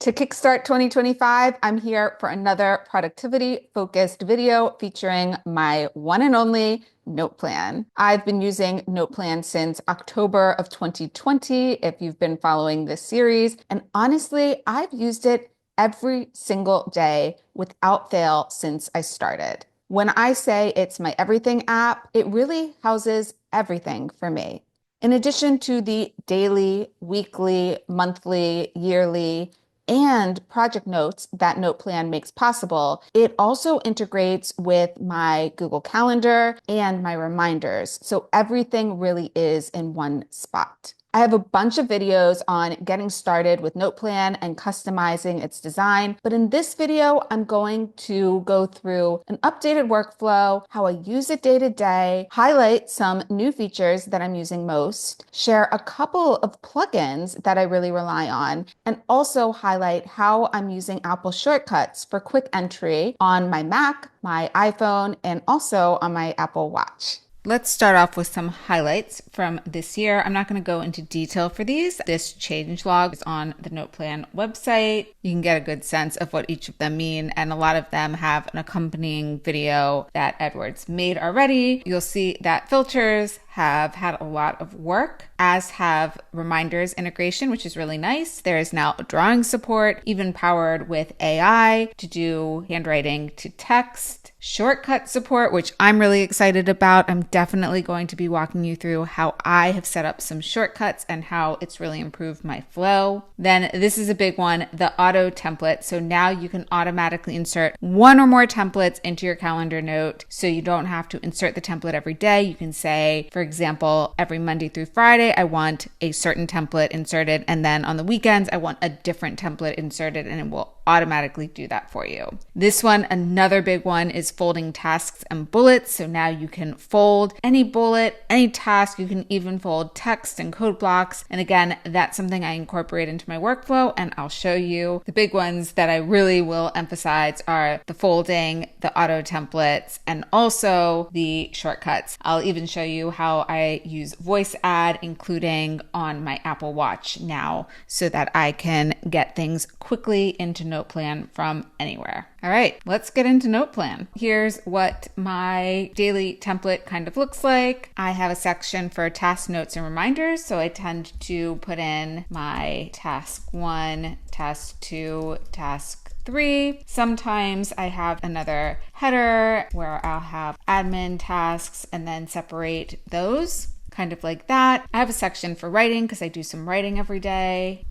To kickstart 2025, I'm here for another productivity-focused video featuring my one and only NotePlan. I've been using NotePlan since October of 2020, if you've been following this series, and honestly, I've used it every single day without fail since I started. When I say it's my everything app, it really houses everything for me. In addition to the daily, weekly, monthly, yearly, and project notes that NotePlan makes possible, it also integrates with my Google Calendar and my reminders. So everything really is in one spot. I have a bunch of videos on getting started with NotePlan and customizing its design, but in this video, I'm going to go through an updated workflow, how I use it day to day, highlight some new features that I'm using most, share a couple of plugins that I really rely on, and also highlight how I'm using Apple shortcuts for quick entry on my Mac, my iPhone, and also on my Apple Watch. Let's start off with some highlights from this year. I'm not going to go into detail for these. This changelog is on the NotePlan website. You can get a good sense of what each of them mean, and a lot of them have an accompanying video that Edward's made already. You'll see that filters have had a lot of work, as have reminders integration, which is really nice. There is now drawing support, even powered with AI to do handwriting to text. Shortcut support, which I'm really excited about. I'm definitely going to be walking you through how I have set up some shortcuts and how it's really improved my flow. Then this is a big one, the auto template. So now you can automatically insert one or more templates into your calendar note. So you don't have to insert the template every day. You can say, for example, every Monday through Friday, I want a certain template inserted. And then on the weekends, I want a different template inserted, and it will automatically do that for you. This one, another big one, is folding tasks and bullets. So now you can fold any bullet, any task. You can even fold text and code blocks. And again, that's something I incorporate into my workflow, and I'll show you. The big ones that I really will emphasize are the folding, the auto templates, and also the shortcuts. I'll even show you how I use voice add, including on my Apple Watch now, so that I can get things quickly into NotePlan from anywhere. All right, let's get into NotePlan. Here's what my daily template kind of looks like. I have a section for task notes and reminders. So I tend to put in my task 1, task 2, task 3. Sometimes I have another header where I'll have admin tasks and then separate those, kind of like that. I have a section for writing because I do some writing every day.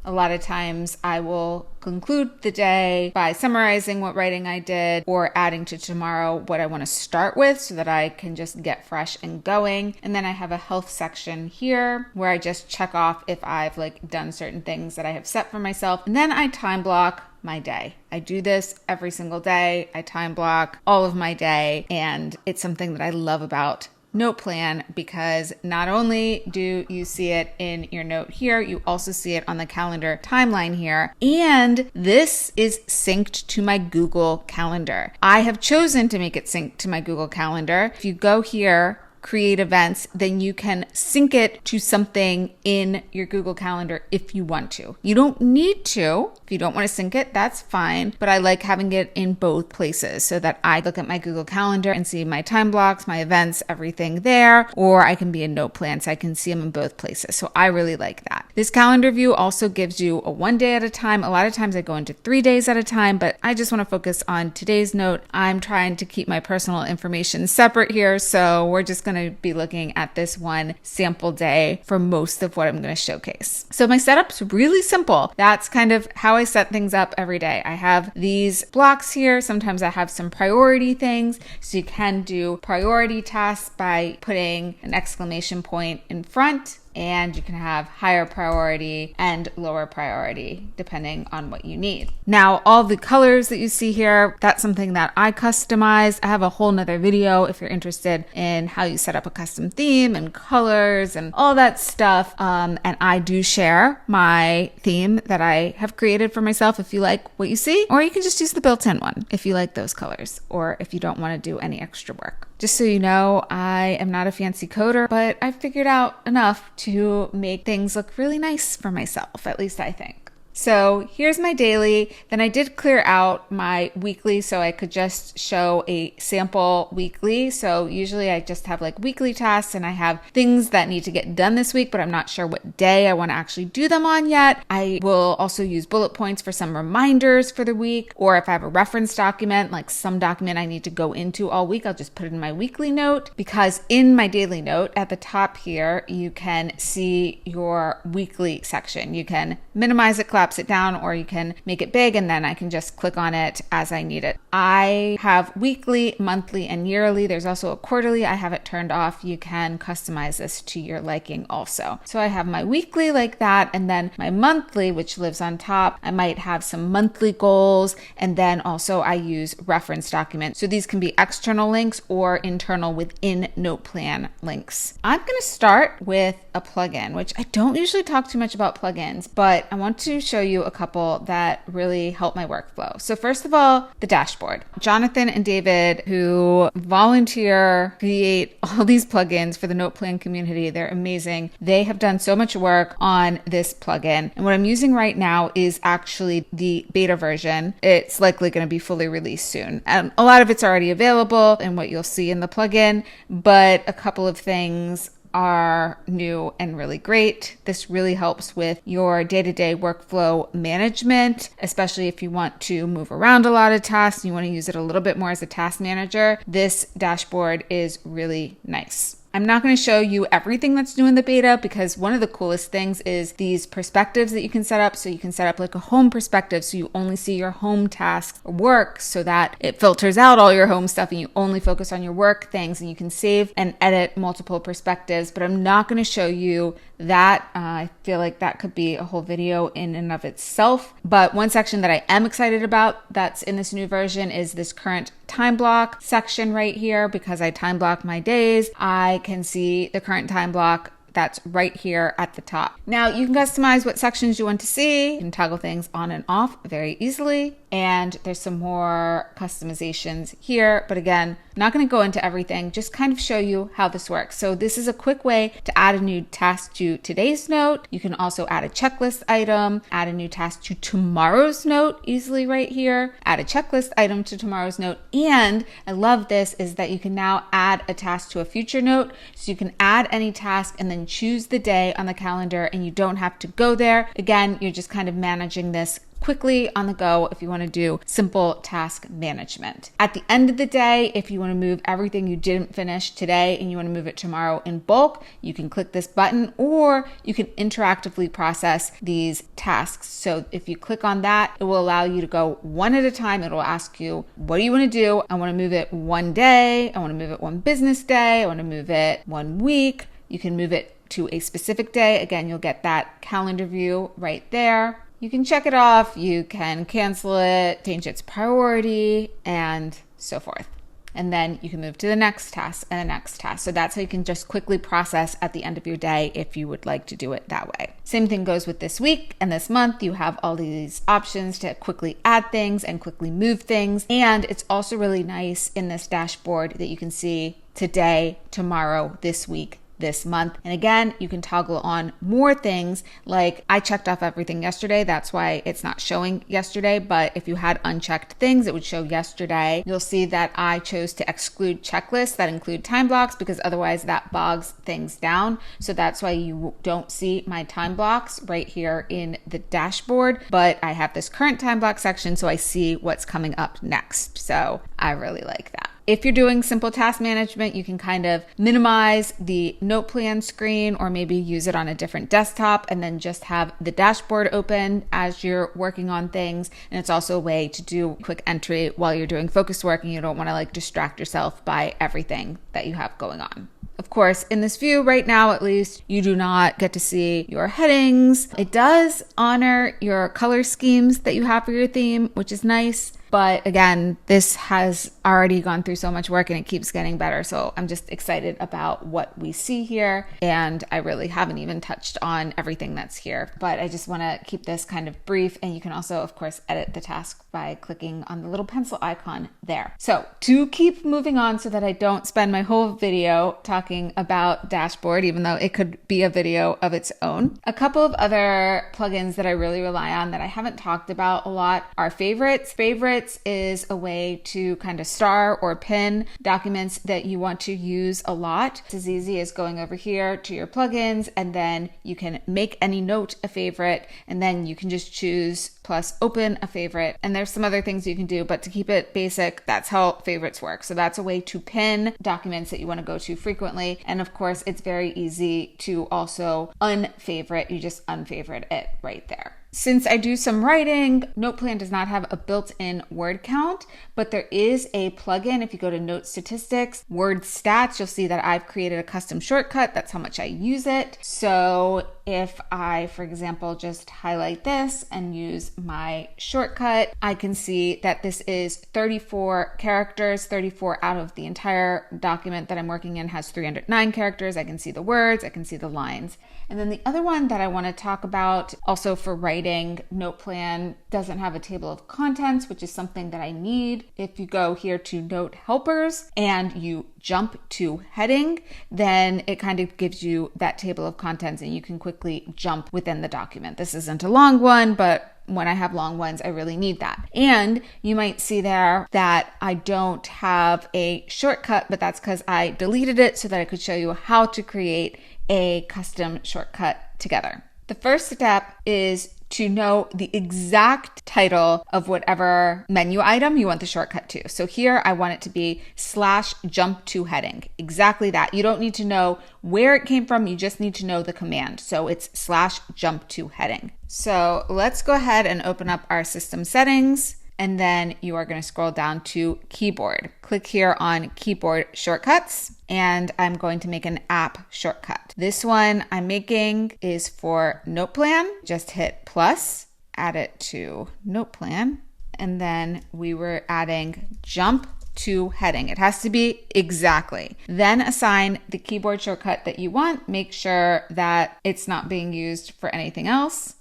A lot of times I will conclude the day by summarizing what writing I did or adding to tomorrow what I want to start with so that I can just get fresh and going. And then I have a health section here where I just check off if I've done certain things that I have set for myself. And then I time block my day. I do this every single day. I time block all of my day, and it's something that I love about NotePlan, because not only do you see it in your note here, you also see it on the calendar timeline here. And this is synced to my Google Calendar. I have chosen to make it synced to my Google Calendar. If you go here, create events, then you can sync it to something in your Google Calendar if you want to. You don't need to. If you don't want to sync it, that's fine. But I like having it in both places so that I look at my Google Calendar and see my time blocks, my events, everything there, or I can be in NotePlan so I can see them in both places. So I really like that. This calendar view also gives you a 1 day at a time. A lot of times I go into 3 days at a time, but I just want to focus on today's note. I'm trying to keep my personal information separate here, so we're just going to be looking at this one sample day for most of what I'm going to showcase. So my setup's really simple. That's kind of how I set things up every day. I have these blocks here. Sometimes I have some priority things. So you can do priority tasks by putting an exclamation point in front, and you can have higher priority and lower priority depending on what you need. Now, all the colors that you see here, that's something that I customize. I have a whole nother video if you're interested in how you set up a custom theme and colors and all that stuff. And I do share my theme that I have created for myself if you like what you see, or you can just use the built-in one if you like those colors, or if you don't want to do any extra work. Just so you know, I am not a fancy coder, but I've figured out enough to make things look really nice for myself, at least I think. So here's my daily. Then I did clear out my weekly so I could just show a sample weekly. So usually I just have like weekly tasks and I have things that need to get done this week, but I'm not sure what day I want to actually do them on yet. I will also use bullet points for some reminders for the week, or if I have a reference document, like some document I need to go into all week, I'll just put it in my weekly note, because in my daily note at the top here, you can see your weekly section. You can minimize it, collapse it down, or you can make it big, and then I can just click on it as I need it. I have weekly, monthly, and yearly. There's also a quarterly. I have it turned off. You can customize this to your liking also. So I have my weekly like that, and then my monthly, which lives on top. I might have some monthly goals, and then also I use reference documents. So these can be external links or internal within NotePlan links. I'm going to start with a plugin, which I don't usually talk too much about plugins, but I want to show you a couple that really help my workflow. So first of all, the dashboard. Jonathan and David, who volunteer, create all these plugins for the NotePlan community. They're amazing. They have done so much work on this plugin. And what I'm using right now is actually the beta version. It's likely going to be fully released soon. And a lot of it's already available and what you'll see in the plugin, but a couple of things are new and really great. This really helps with your day-to-day workflow management, especially if you want to move around a lot of tasks and you want to use it a little bit more as a task manager. This dashboard is really nice. I'm not going to show you everything that's new in the beta, because one of the coolest things is these perspectives that you can set up. So you can set up like a home perspective, so you only see your home tasks or work, so that it filters out all your home stuff and you only focus on your work things, and you can save and edit multiple perspectives. But I'm not going to show you that. I feel like that could be a whole video in and of itself. But one section that I am excited about that's in this new version is this current time block section right here, because I time block my days. I can see the current time block that's right here at the top. Now you can customize what sections you want to see. You can toggle things on and off very easily. And there's some more customizations here. But again, I'm not going to go into everything, just kind of show you how this works. So this is a quick way to add a new task to today's note. You can also add a checklist item, add a new task to tomorrow's note easily right here, add a checklist item to tomorrow's note. And I love this is that you can now add a task to a future note. So you can add any task and then choose the day on the calendar, and you don't have to go there. Again, you're just kind of managing this quickly on the go if you want to do simple task management. At the end of the day, if you want to move everything you didn't finish today and you want to move it tomorrow in bulk, you can click this button, or you can interactively process these tasks. So if you click on that, it will allow you to go one at a time. It will ask you, what do you want to do? I want to move it one day. I want to move it one business day. I want to move it 1 week. You can move it to a specific day. Again, you'll get that calendar view right there. You can check it off, you can cancel it, change its priority, and so forth. And then you can move to the next task and the next task. So that's how you can just quickly process at the end of your day if you would like to do it that way. Same thing goes with this week and this month. You have all these options to quickly add things and quickly move things. And it's also really nice in this dashboard that you can see today, tomorrow, this week, this month. And again, you can toggle on more things. Like I checked off everything yesterday. That's why it's not showing yesterday. But if you had unchecked things, it would show yesterday. You'll see that I chose to exclude checklists that include time blocks, because otherwise that bogs things down. So that's why you don't see my time blocks right here in the dashboard. But I have this current time block section, so I see what's coming up next. So I really like that. If you're doing simple task management, you can kind of minimize the NotePlan screen, or maybe use it on a different desktop and then just have the dashboard open as you're working on things. And it's also a way to do quick entry while you're doing focus work and you don't want to like distract yourself by everything that you have going on. Of course, in this view right now, at least, you do not get to see your headings. It does honor your color schemes that you have for your theme, which is nice. But again, this has already gone through so much work and it keeps getting better. So I'm just excited about what we see here. And I really haven't even touched on everything that's here, but I just want to keep this kind of brief. And you can also, of course, edit the task by clicking on the little pencil icon there. So to keep moving on so that I don't spend my whole video talking about dashboard, even though it could be a video of its own, a couple of other plugins that I really rely on that I haven't talked about a lot are favorites. Favorites is a way to kind of star or pin documents that you want to use a lot. It's as easy as going over here to your plugins, and then you can make any note a favorite, and then you can just choose plus open a favorite. And there's some other things you can do, but to keep it basic, that's how favorites work. So that's a way to pin documents that you want to go to frequently. And of course, it's very easy to also unfavorite. You just unfavorite it right there. Since I do some writing, NotePlan does not have a built-in word count, but there is a plugin. If you go to Note Statistics, Word Stats, you'll see that I've created a custom shortcut. That's how much I use it. So if I, for example, just highlight this and use my shortcut, I can see that this is 34 characters. 34 out of the entire document that I'm working in has 309 characters. I can see the words, I can see the lines. And then the other one that I want to talk about also for writing, NotePlan doesn't have a table of contents, which is something that I need. If you go here to Note Helpers and you jump to heading, then it kind of gives you that table of contents and you can quickly jump within the document. This isn't a long one, but when I have long ones, I really need that. And you might see there that I don't have a shortcut, but that's because I deleted it so that I could show you how to create a custom shortcut together. The first step is to know the exact title of whatever menu item you want the shortcut to. So here I want it to be /jump to heading. Exactly that. You don't need to know where it came from. You just need to know the command. So it's /jump to heading. So let's go ahead and open up our system settings. And then you are going to scroll down to keyboard. Click here on keyboard shortcuts, and I'm going to make an app shortcut. This one I'm making is for NotePlan. Just hit plus, add it to NotePlan, and then we were adding jump to heading. It has to be exactly. Then assign the keyboard shortcut that you want. Make sure that it's not being used for anything else.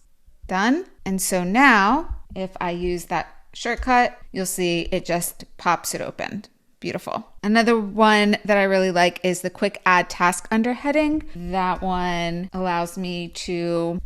Done. And so now if I use that shortcut, you'll see it just pops it open. Beautiful. Another one that I really like is the quick add task under heading. That one allows me to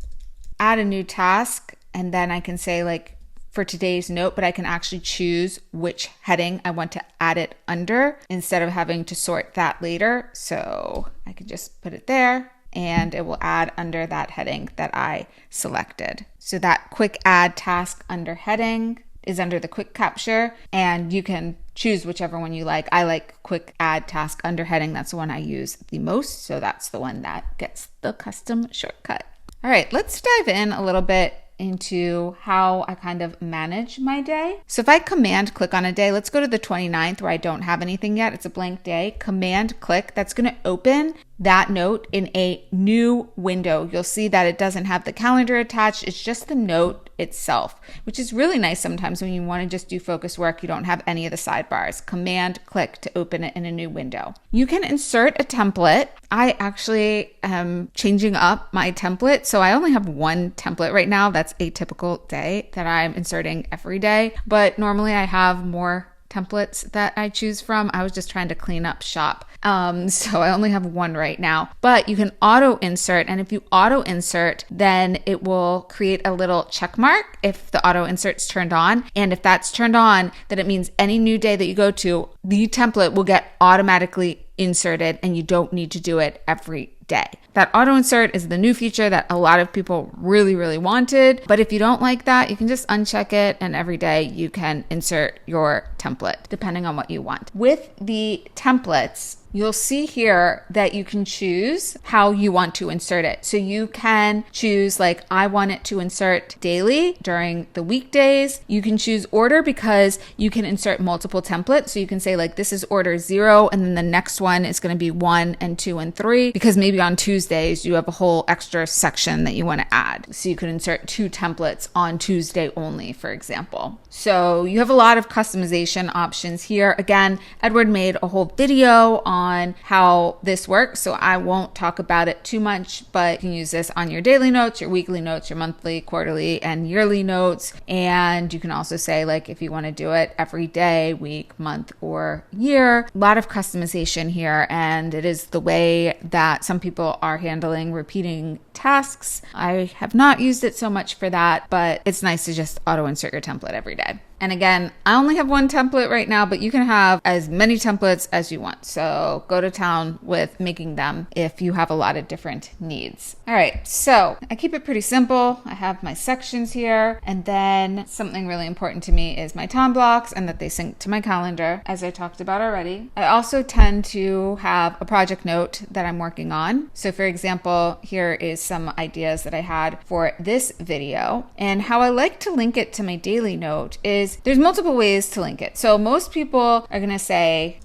add a new task, and then I can say like for today's note, but I can actually choose which heading I want to add it under instead of having to sort that later. So I can just put it there and it will add under that heading that I selected. So that quick add task under heading is under the quick capture, and you can choose whichever one you like. I like quick add task under heading. That's the one I use the most. So that's the one that gets the custom shortcut. All right, let's dive in a little bit into how I kind of manage my day. So if I command click on a day, let's go to the 29th where I don't have anything yet. It's a blank day. Command click, that's going to open that note in a new window. You'll see that it doesn't have the calendar attached. It's just the note itself, which is really nice sometimes when you want to just do focus work. You don't have any of the sidebars. Command click to open it in a new window. You can insert a template. I actually am changing up my template. So I only have one template right now. That's a typical day that I'm inserting every day. But normally I have more templates that I choose from. I was just trying to clean up shop. So I only have one right now, but you can auto insert. And if you auto insert, then it will create a little check mark if the auto insert's turned on. And if that's turned on, then it means any new day that you go to, the template will get automatically inserted and you don't need to do it every day. That auto insert is the new feature that a lot of people really, really wanted. But if you don't like that, you can just uncheck it and every day you can insert your template depending on what you want. With the templates, you'll see here that you can choose how you want to insert it. So you can choose like, I want it to insert daily during the weekdays. You can choose order because you can insert multiple templates. So you can say like, this is order 0, and then the next one is going to be 1 and 2 and 3, because maybe on Tuesdays you have a whole extra section that you want to add. So you could insert 2 templates on Tuesday only, for example. So you have a lot of customization options here. Again, Edward made a whole video on how this works, so I won't talk about it too much, but you can use this on your daily notes, your weekly notes, your monthly, quarterly, and yearly notes. And you can also say like, if you want to do it every day, week, month, or year. A lot of customization here, and it is the way that some people are handling repeating tasks. I have not used it so much for that, but it's nice to just auto insert your template every day. And again, I only have 1 template right now, but you can have as many templates as you want. So go to town with making them if you have a lot of different needs. All right, so I keep it pretty simple. I have my sections here, and then something really important to me is my time blocks and that they sync to my calendar, as I talked about already. I also tend to have a project note that I'm working on. So for example, here is some ideas that I had for this video, and how I like to link it to my daily note is there's multiple ways to link it. So most people are going to say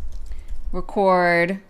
record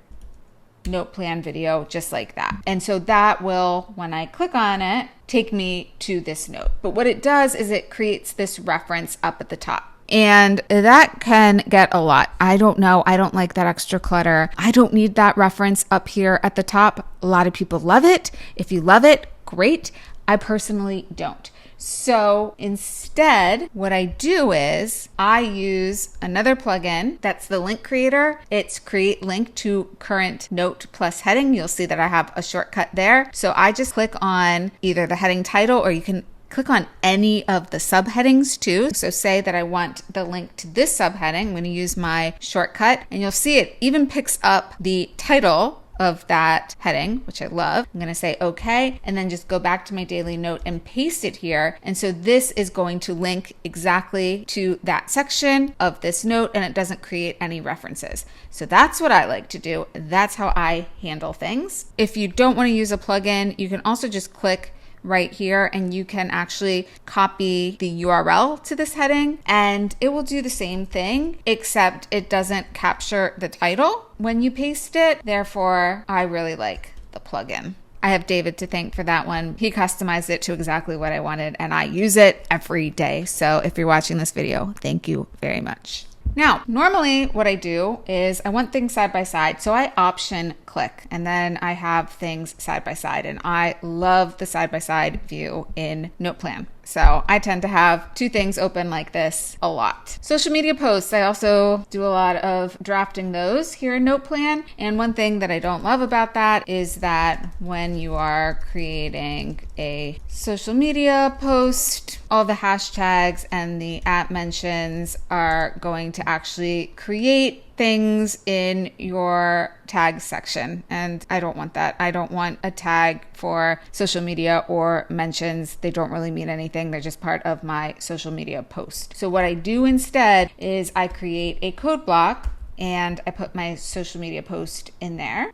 NotePlan video just like that. And so that will, when I click on it, take me to this note. But what it does is it creates this reference up at the top. And that can get a lot. I don't know. I don't like that extra clutter. I don't need that reference up here at the top. A lot of people love it. If you love it, great. I personally don't. So instead, what I do is I use another plugin that's the link creator. It's create link to current note plus heading. You'll see that I have a shortcut there. So I just click on either the heading title, or you can click on any of the subheadings too. So say that I want the link to this subheading. I'm going to use my shortcut, and you'll see it even picks up the title of that heading, which I love. I'm going to say okay, and then just go back to my daily note and paste it here. And so this is going to link exactly to that section of this note, and it doesn't create any references. So that's what I like to do. That's how I handle things. If you don't want to use a plugin, you can also just click right here and you can actually copy the URL to this heading, and it will do the same thing, except it doesn't capture the title when you paste it. Therefore, I really like the plugin. I have David to thank for that one. He customized it to exactly what I wanted, and I use it every day. So if you're watching this video, thank you very much. Now, normally what I do is I want things side by side. So I option click, and then I have things side by side, and I love the side by side view in NotePlan. So I tend to have 2 things open like this a lot. Social media posts, I also do a lot of drafting those here in NotePlan. And one thing that I don't love about that is that when you are creating a social media post, all the hashtags and the @mentions are going to actually create things in your tag section, and I don't want that. I don't want a tag for social media or mentions. They don't really mean anything. They're just part of my social media post. So what I do instead is I create a code block and I put my social media post in there.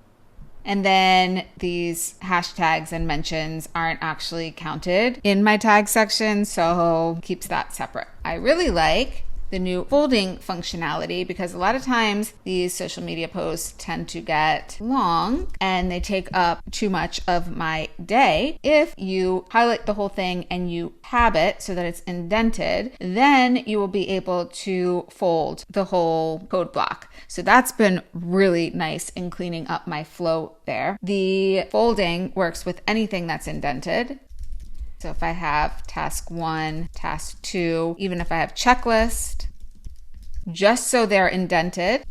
And then these hashtags and mentions aren't actually counted in my tag section, so keeps that separate. I really like the new folding functionality because a lot of times these social media posts tend to get long and they take up too much of my day. If you highlight the whole thing and you tab it so that it's indented, then you will be able to fold the whole code block. So that's been really nice in cleaning up my flow there. The folding works with anything that's indented. So if I have task 1, task 2, even if I have checklist, just so they're indented,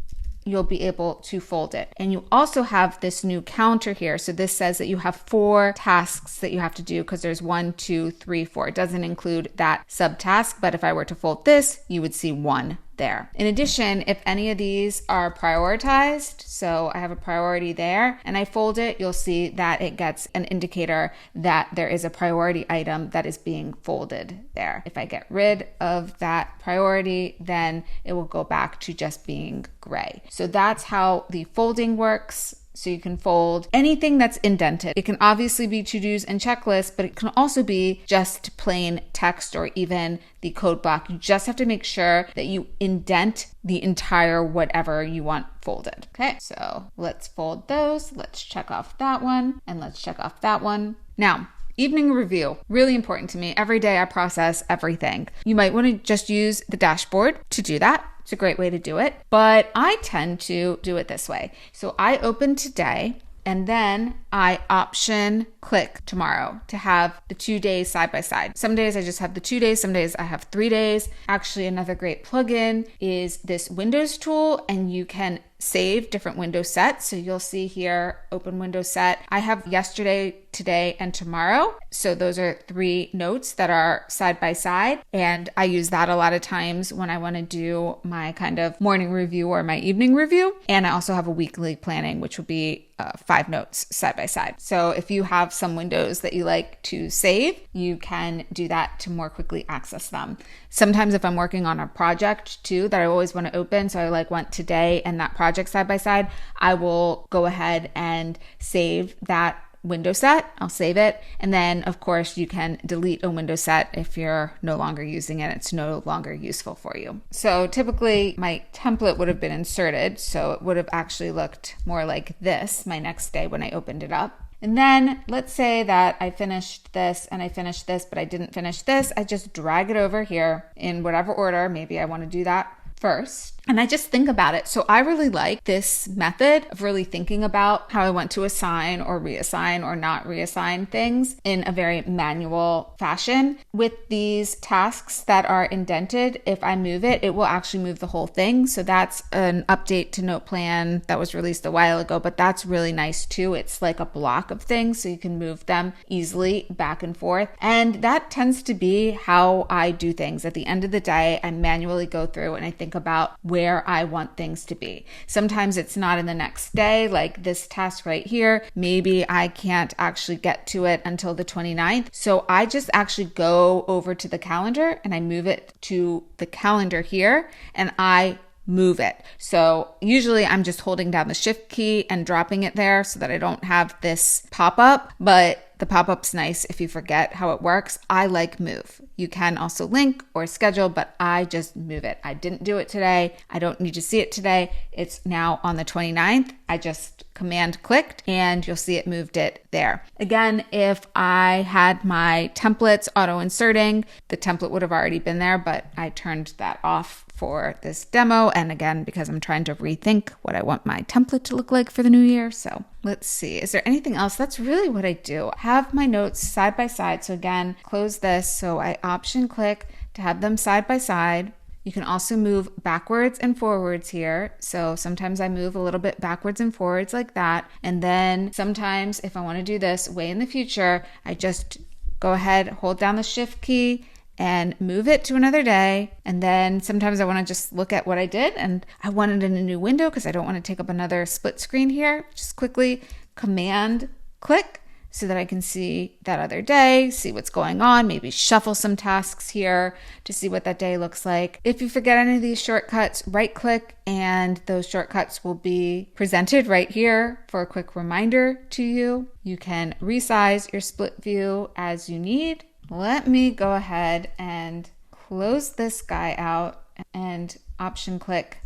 you'll be able to fold it. And you also have this new counter here. So this says that you have 4 tasks that you have to do because there's 1, 2, 3, 4. It doesn't include that subtask, but if I were to fold this, you would see 1 there. In addition, if any of these are prioritized, so I have a priority there and I fold it, you'll see that it gets an indicator that there is a priority item that is being folded there. If I get rid of that priority, then it will go back to just being gray. So that's how the folding works. So you can fold anything that's indented. It can obviously be to-dos and checklists, but it can also be just plain text or even the code block. You just have to make sure that you indent the entire whatever you want folded. Okay, so let's fold those. Let's check off that one and let's check off that one. Now, evening review, really important to me. Every day I process everything. You might want to just use the dashboard to do that. It's a great way to do it, but I tend to do it this way. So I open today and then I option click tomorrow to have the 2 days side by side. Some days I just have the 2 days, some days I have 3 days. Actually, another great plugin is this Windows tool, and you can save different window sets. So you'll see here, open window set. I have yesterday, today, and tomorrow. So those are 3 notes that are side by side. And I use that a lot of times when I want to do my kind of morning review or my evening review. And I also have a weekly planning, which would be 5 notes side by side. So if you have some windows that you like to save, you can do that to more quickly access them. Sometimes if I'm working on a project too that I always want to open, so I want today and that project side by side, I will go ahead and save that window set. I'll save it. And then of course you can delete a window set if you're no longer using it. It's no longer useful for you. So typically my template would have been inserted. So it would have actually looked more like this my next day when I opened it up. And then let's say that I finished this and I finished this, but I didn't finish this. I just drag it over here in whatever order. Maybe I want to do that first. And I just think about it. So I really like this method of really thinking about how I want to assign or reassign or not reassign things in a very manual fashion. With these tasks that are indented, if I move it, it will actually move the whole thing. So that's an update to NotePlan that was released a while ago, but that's really nice too. It's like a block of things, so you can move them easily back and forth. And that tends to be how I do things. At the end of the day, I manually go through and I think about where I want things to be. Sometimes it's not in the next day, like this task right here. Maybe I can't actually get to it until the 29th. So I just actually go over to the calendar and I move it to the calendar here and I move it. So usually I'm just holding down the shift key and dropping it there so that I don't have this pop-up, but the pop-up's nice if you forget how it works. I like move. You can also link or schedule, but I just move it. I didn't do it today. I don't need to see it today. It's now on the 29th. I just command clicked and you'll see it moved it there. Again, if I had my templates auto inserting, the template would have already been there, but I turned that off for this demo. And again, because I'm trying to rethink what I want my template to look like for the new year. So let's see, is there anything else? That's really what I do. I have my notes side by side. So again, close this. So I option click to have them side by side. You can also move backwards and forwards here. So sometimes I move a little bit backwards and forwards like that. And then sometimes if I want to do this way in the future, I just go ahead, hold down the shift key and move it to another day. And then sometimes I want to just look at what I did and I want it in a new window because I don't want to take up another split screen here. Just quickly command click so that I can see that other day, see what's going on, maybe shuffle some tasks here to see what that day looks like. If you forget any of these shortcuts, right click and those shortcuts will be presented right here for a quick reminder to you. You can resize your split view as you need. Let me go ahead and close this guy out and option click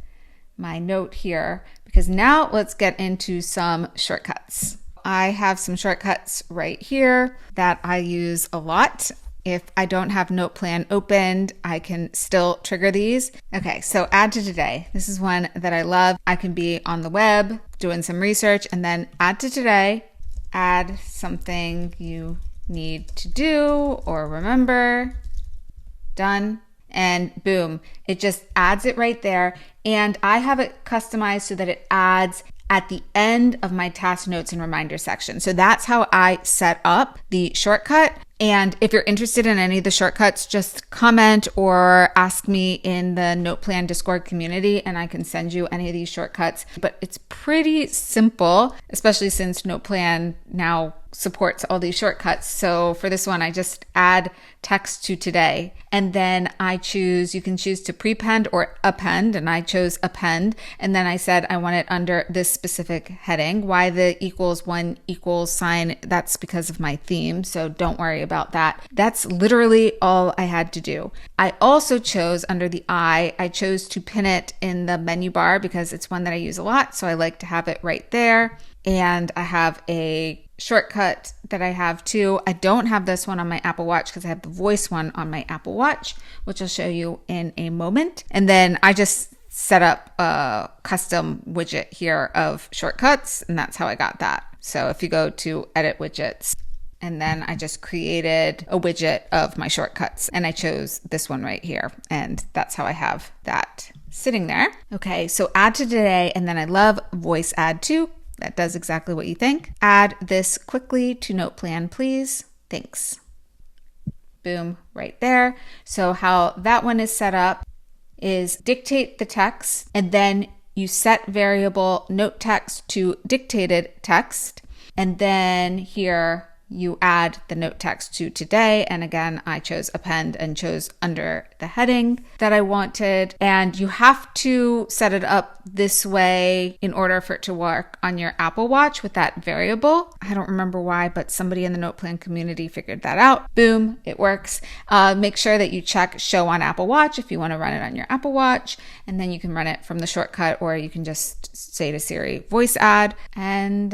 my note here because now let's get into some shortcuts. I have some shortcuts right here that I use a lot. If I don't have NotePlan opened, I can still trigger these. Okay, so add to today. This is one that I love. I can be on the web doing some research and then add to today, add something you need to do or remember, done, and boom, it just adds it right there. And I have it customized so that it adds at the end of my task notes and reminder section. So that's how I set up the shortcut. And if you're interested in any of the shortcuts, just comment or ask me in the NotePlan Discord community and I can send you any of these shortcuts. But it's pretty simple, especially since NotePlan now supports all these shortcuts. So for this one, I just add text to today. And then you can choose to prepend or append, and I chose append. And then I said I want it under this specific heading. Why the =1 sign, that's because of my theme. So don't worry about that. That's literally all I had to do. I also chose under the I chose to pin it in the menu bar because it's one that I use a lot. So I like to have it right there. And I have a shortcut that I have too. I don't have this one on my Apple Watch because I have the voice one on my Apple Watch, which I'll show you in a moment. And then I just set up a custom widget here of shortcuts, and that's how I got that. So if you go to edit widgets, and then I just created a widget of my shortcuts, and I chose this one right here, and that's how I have that sitting there. Okay, so add to today, and then I love voice add to. That does exactly what you think. Add this quickly to NotePlan, please. Thanks. Boom, right there. So how that one is set up is dictate the text, and then you set variable note text to dictated text. And then here you add the note text to today. And again, I chose append and chose under the heading that I wanted. And you have to set it up this way in order for it to work on your Apple Watch with that variable. I don't remember why, but somebody in the NotePlan community figured that out. Boom, it works. Make sure that you check show on Apple Watch if you want to run it on your Apple Watch. And then you can run it from the shortcut, or you can just say to Siri, voice add. And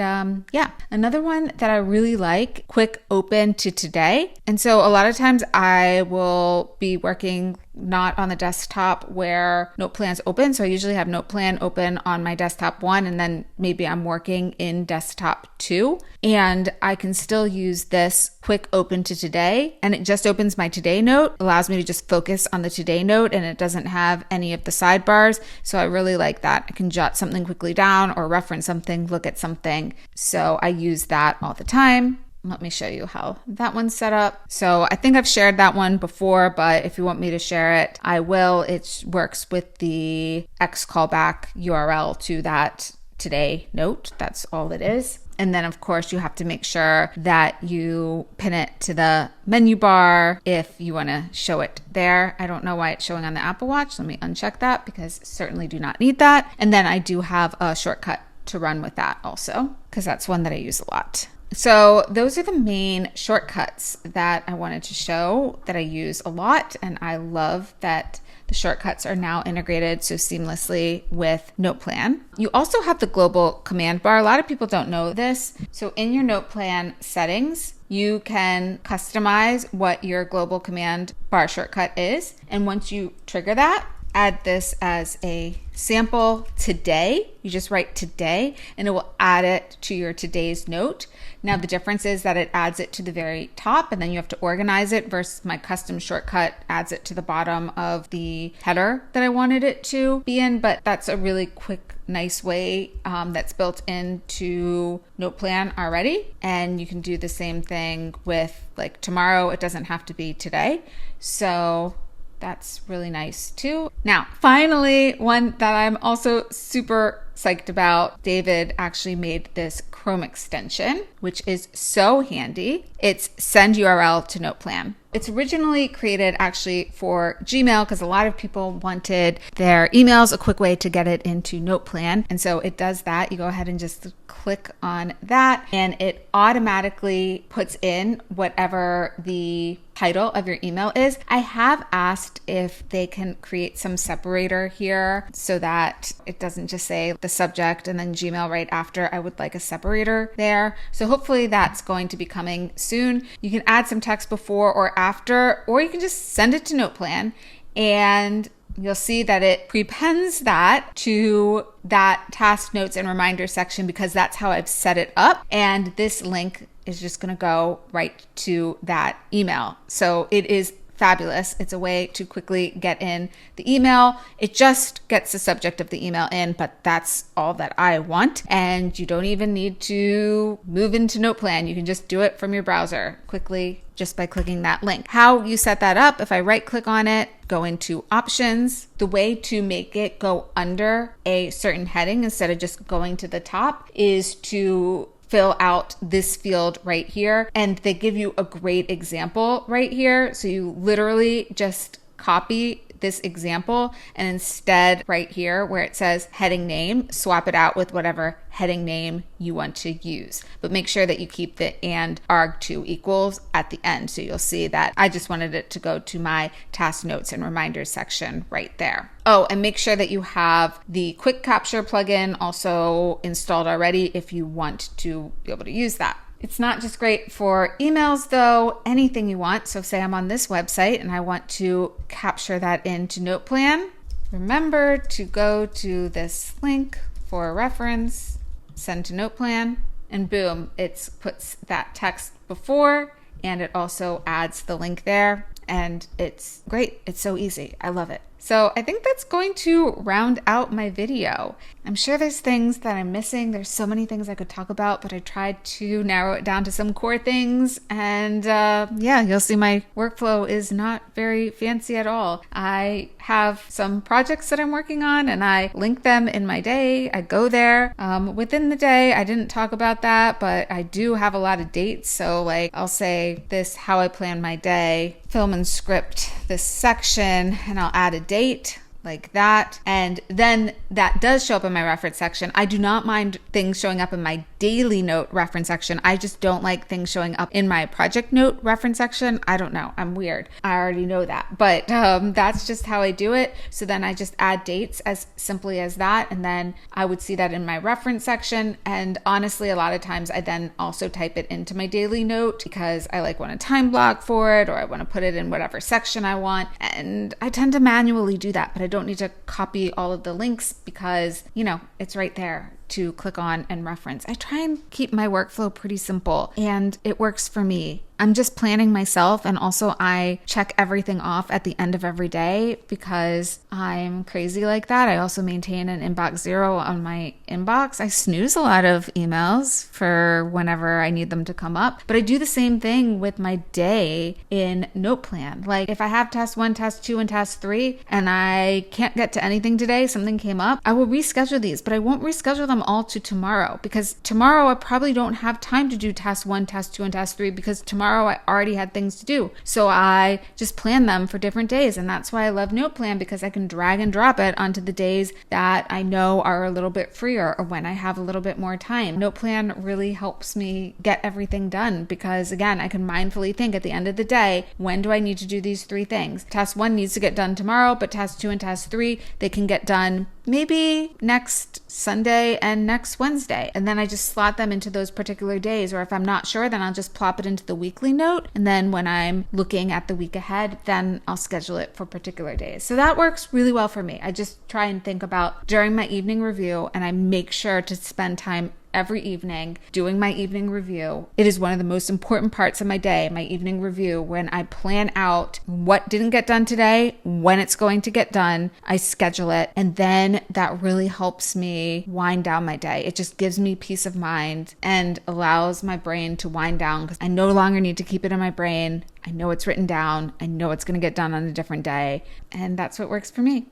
yeah, another one that I really like, quick open to today. And so a lot of times I will be working not on the desktop where NotePlan's open. So I usually have NotePlan open on my desktop 1, and then maybe I'm working in desktop 2. And I can still use this quick open to today, and it just opens my today note, allows me to just focus on the today note, and it doesn't have any of the sidebars. So I really like that. I can jot something quickly down or reference something, look at something. So I use that all the time. Let me show you how that one's set up. So I think I've shared that one before, but if you want me to share it, I will. It works with the X callback URL to that today note. That's all it is. And then of course you have to make sure that you pin it to the menu bar if you want to show it there. I don't know why it's showing on the Apple Watch. Let me uncheck that because certainly do not need that. And then I do have a shortcut to run with that also, because that's one that I use a lot. So those are the main shortcuts that I wanted to show that I use a lot. And I love that the shortcuts are now integrated so seamlessly with NotePlan. You also have the global command bar. A lot of people don't know this. So in your NotePlan settings, you can customize what your global command bar shortcut is. And once you trigger that, add this as a sample today. You just write today and it will add it to your today's note. Now the difference is that it adds it to the very top and then you have to organize it, versus my custom shortcut adds it to the bottom of the header that I wanted it to be in. But that's a really quick, nice way that's built into NotePlan already. And you can do the same thing with like tomorrow. It doesn't have to be today. So that's really nice too. Now, finally, one that I'm also super psyched about. David actually made this Chrome extension, which is so handy. It's send URL to NotePlan. It's originally created actually for Gmail because a lot of people wanted their emails a quick way to get it into NotePlan. And so it does that. You go ahead and just click on that and it automatically puts in whatever the title of your email is. I have asked if they can create some separator here so that it doesn't just say the subject and then Gmail right after. I would like a separator there. So hopefully that's going to be coming soon. You can add some text before or after, or you can just send it to NotePlan and you'll see that it prepends that to that task notes and reminder section because that's how I've set it up. And this link is just going to go right to that email. So it is fabulous. It's a way to quickly get in the email. It just gets the subject of the email in, but that's all that I want. And you don't even need to move into NotePlan. You can just do it from your browser quickly just by clicking that link. How you set that up, if I right click on it, go into options, the way to make it go under a certain heading instead of just going to the top is to fill out this field right here. And they give you a great example right here. So you literally just copy this example and instead right here where it says heading name, swap it out with whatever heading name you want to use. But make sure that you keep the and arg2 equals at the end. So you'll see that I just wanted it to go to my task notes and reminders section right there. Oh, and make sure that you have the quick capture plugin also installed already if you want to be able to use that. It's not just great for emails though, anything you want. So say I'm on this website and I want to capture that into NotePlan. Remember to go to this link for a reference, send to NotePlan, and boom, it puts that text before and it also adds the link there. And it's great. It's so easy. I love it. So I think that's going to round out my video. I'm sure there's things that I'm missing. There's so many things I could talk about, but I tried to narrow it down to some core things. And yeah, you'll see my workflow is not very fancy at all. I have some projects that I'm working on and I link them in my day. I go there within the day. I didn't talk about that, but I do have a lot of dates. So like I'll say this, how I plan my day, film and script this section, and I'll add a date like that. And then that does show up in my reference section. I do not mind things showing up in my daily note reference section. I just don't like things showing up in my project note reference section. I don't know. I'm weird. I already know that, but that's just how I do it. So then I just add dates as simply as that. And then I would see that in my reference section. And honestly, a lot of times I then also type it into my daily note because I like want a time block for it, or I want to put it in whatever section I want. And I tend to manually do that, but I don't need to copy all of the links because, you know, it's right there to click on and reference. I try and keep my workflow pretty simple and it works for me. I'm just planning myself, and also I check everything off at the end of every day because I'm crazy like that. I also maintain an inbox zero on my inbox. I snooze a lot of emails for whenever I need them to come up, but I do the same thing with my day in NotePlan. Like if I have task 1, task 2, and task 3, and I can't get to anything today, something came up, I will reschedule these, but I won't reschedule them all to tomorrow because tomorrow I probably don't have time to do task 1, task 2, and task 3 because tomorrow I already had things to do. So I just plan them for different days. And that's why I love NotePlan, because I can drag and drop it onto the days that I know are a little bit freer or when I have a little bit more time. NotePlan really helps me get everything done because again, I can mindfully think at the end of the day, when do I need to do these 3 things? Task 1 needs to get done tomorrow, but task 2 and task 3, they can get done maybe next Sunday and next Wednesday. And then I just slot them into those particular days. Or if I'm not sure, then I'll just plop it into the weekly note. And then when I'm looking at the week ahead, then I'll schedule it for particular days. So that works really well for me. I just try and think about during my evening review, and I make sure to spend time every evening doing my evening review. It is one of the most important parts of my day, my evening review, when I plan out what didn't get done today, when it's going to get done, I schedule it. And then that really helps me wind down my day. It just gives me peace of mind and allows my brain to wind down because I no longer need to keep it in my brain. I know it's written down. I know it's going to get done on a different day. And that's what works for me.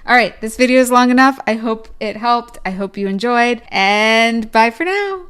All right, this video is long enough. I hope it helped. I hope you enjoyed, and bye for now.